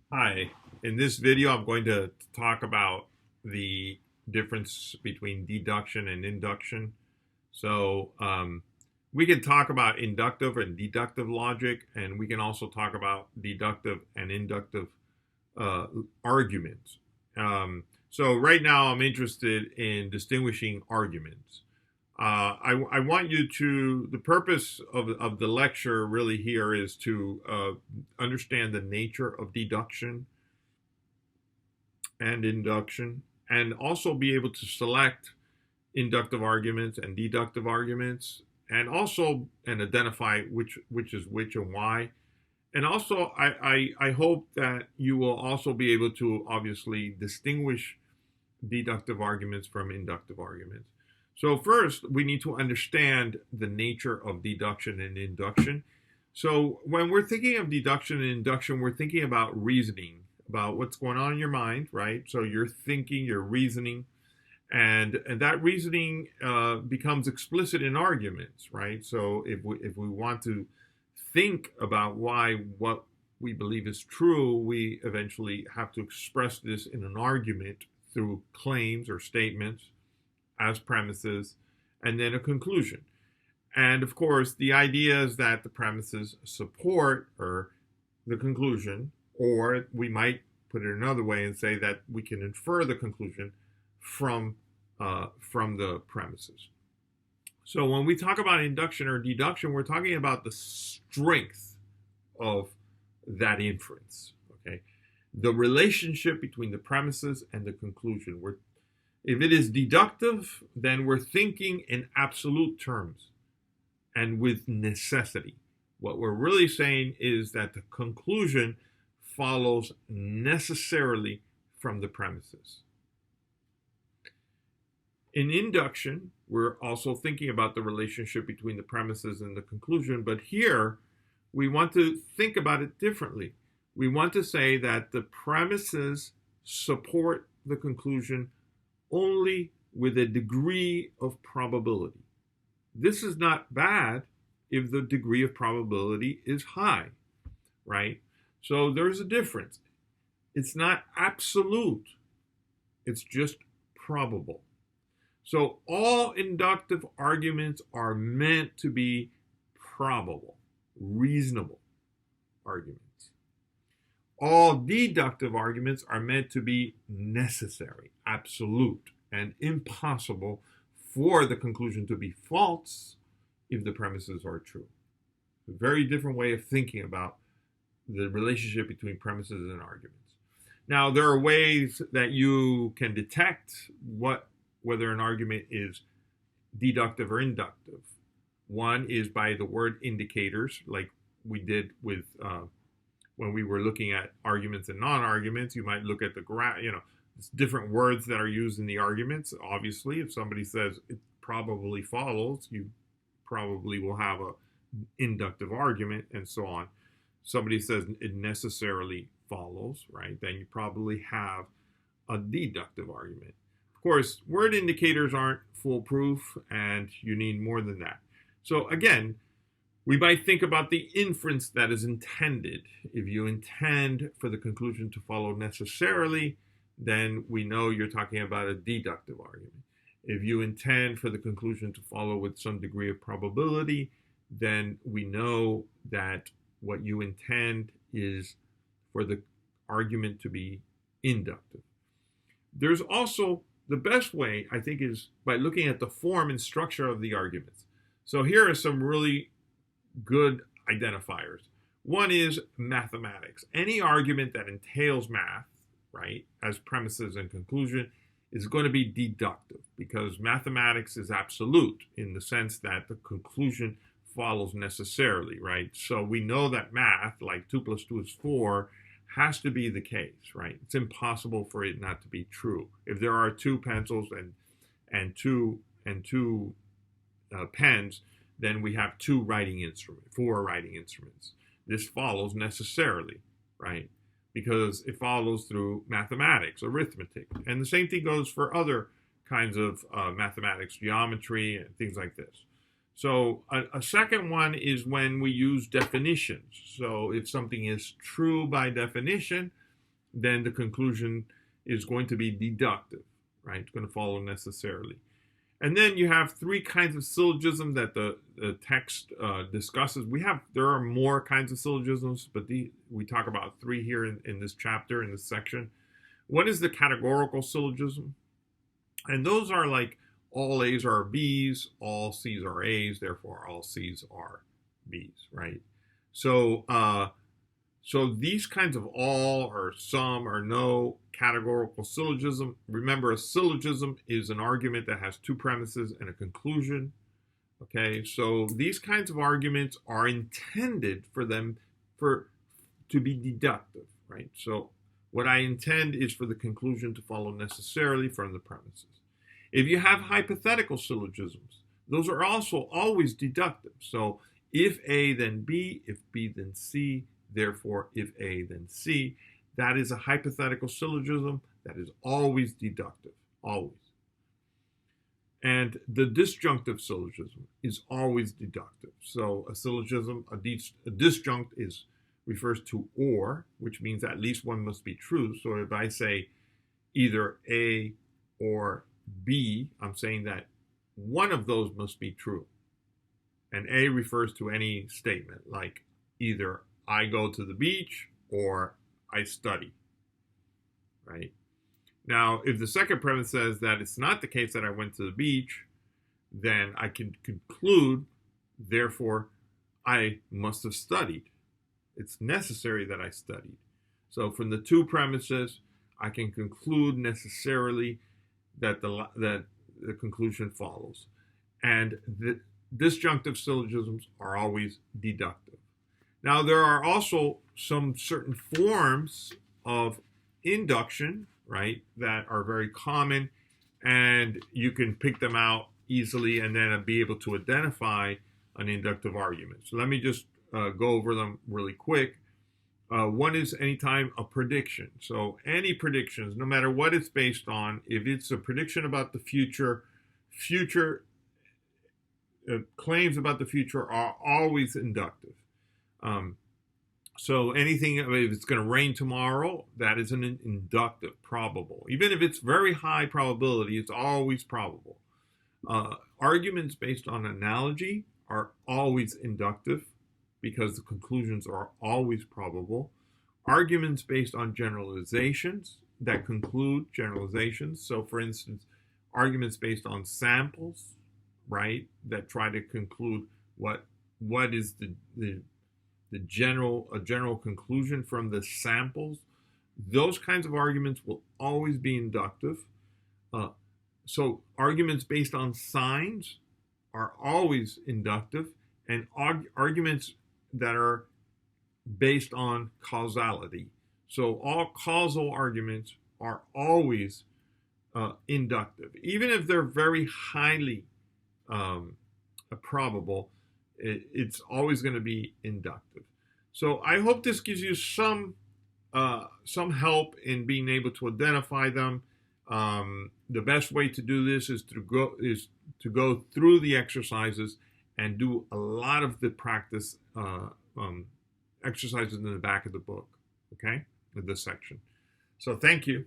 Hi, in this video I'm going to talk about the difference between deduction and induction. So we can talk about inductive and deductive logic, and we can also talk about deductive and inductive uh, arguments. So right now I'm interested in distinguishing arguments. I want you to, the purpose of the lecture really here is to understand the nature of deduction and induction, and also be able to select inductive arguments and deductive arguments, and also and identify which is which and why. And also, I hope that you will also be able to obviously distinguish deductive arguments from inductive arguments. So first, we need to understand the nature of deduction and induction. So when we're thinking of deduction and induction, we're thinking about reasoning, about what's going on in your mind, right? So you're thinking, you're reasoning, and that reasoning becomes explicit in arguments, right? So if we want to think about why what we believe is true, we eventually have to express this in an argument through claims or statements as premises, and then a conclusion. And of course, the idea is that the premises support or the conclusion, or we might put it another way and say that we can infer the conclusion from the premises. So when we talk about induction or deduction, we're talking about the strength of that inference. Okay, the relationship between the premises and the conclusion. If it is deductive, then we're thinking in absolute terms and with necessity. What we're really saying is that the conclusion follows necessarily from the premises. In induction, we're also thinking about the relationship between the premises and the conclusion, but here we want to think about it differently. We want to say that the premises support the conclusion only with a degree of probability. This is not bad if the degree of probability is high, right? So there's a difference. It's not absolute, it's just probable. So all inductive arguments are meant to be probable, reasonable arguments. All deductive arguments are meant to be necessary, absolute, and impossible for the conclusion to be false if the premises are true. A very different way of thinking about the relationship between premises and arguments. Now, there are ways that you can detect whether an argument is deductive or inductive. One is by the word indicators, like we did with when we were looking at arguments and non-arguments. You might look at the graph, it's different words that are used in the arguments. Obviously, if somebody says it probably follows, you probably will have a inductive argument, and so on. Somebody says it necessarily follows, right? Then you probably have a deductive argument. Of course, word indicators aren't foolproof, and you need more than that. So again, we might think about the inference that is intended. If you intend for the conclusion to follow necessarily, then we know you're talking about a deductive argument. If you intend for the conclusion to follow with some degree of probability, then we know that what you intend is for the argument to be inductive. There's also the best way, I think, is by looking at the form and structure of the arguments. So here are some really good identifiers. One is mathematics. Any argument that entails math, right, as premises and conclusion is going to be deductive because mathematics is absolute in the sense that the conclusion follows necessarily, right? So we know that math, like 2 plus 2 is 4, has to be the case, right? It's impossible for it not to be true. If there are two pencils and two pens, then we have four writing instruments. This follows necessarily, right? Because it follows through mathematics, arithmetic. And the same thing goes for other kinds of mathematics, geometry, and things like this. So a second one is when we use definitions. So if something is true by definition, then the conclusion is going to be deductive, right? It's going to follow necessarily. And then you have three kinds of syllogism that the text discusses. There are more kinds of syllogisms, but we talk about three here in this chapter, in this section. One is the categorical syllogism. And those are like all A's are B's, all C's are A's, therefore all C's are B's, right? So these kinds of all or some or no categorical syllogism. Remember, a syllogism is an argument that has two premises and a conclusion. Okay, so these kinds of arguments are intended to be deductive, right? So what I intend is for the conclusion to follow necessarily from the premises. If you have hypothetical syllogisms, those are also always deductive. So if A, then B, if B, then C, therefore if A, then C. That is a hypothetical syllogism that is always deductive, always. And the disjunctive syllogism is always deductive. So a syllogism, a disjunct refers to or, which means at least one must be true. So if I say either A or B, I'm saying that one of those must be true. And A refers to any statement, like either I go to the beach or I study, right? Now, if the second premise says that it's not the case that I went to the beach, then I can conclude, therefore, I must have studied. It's necessary that I studied. So from the two premises, I can conclude necessarily that the conclusion follows. And the disjunctive syllogisms are always deductive. Now, there are also some certain forms of induction, right, that are very common, and you can pick them out easily and then be able to identify an inductive argument. So let me just go over them really quick. One is anytime a prediction. So any predictions, no matter what it's based on, if it's a prediction about the future claims about the future are always inductive. So anything, if it's going to rain tomorrow, that is an inductive, probable. Even if it's very high probability, it's always probable. Arguments based on analogy are always inductive because the conclusions are always probable. Arguments based on generalizations that conclude generalizations. So for instance, arguments based on samples, right, that try to conclude what is a general conclusion from the samples. Those kinds of arguments will always be inductive. So arguments based on signs are always inductive, and arguments that are based on causality. So all causal arguments are always inductive, even if they're very highly probable. It's always going to be inductive. So I hope this gives you some help in being able to identify them. The best way to do this is to go through the exercises and do a lot of the practice exercises in the back of the book, okay, in this section. So thank you.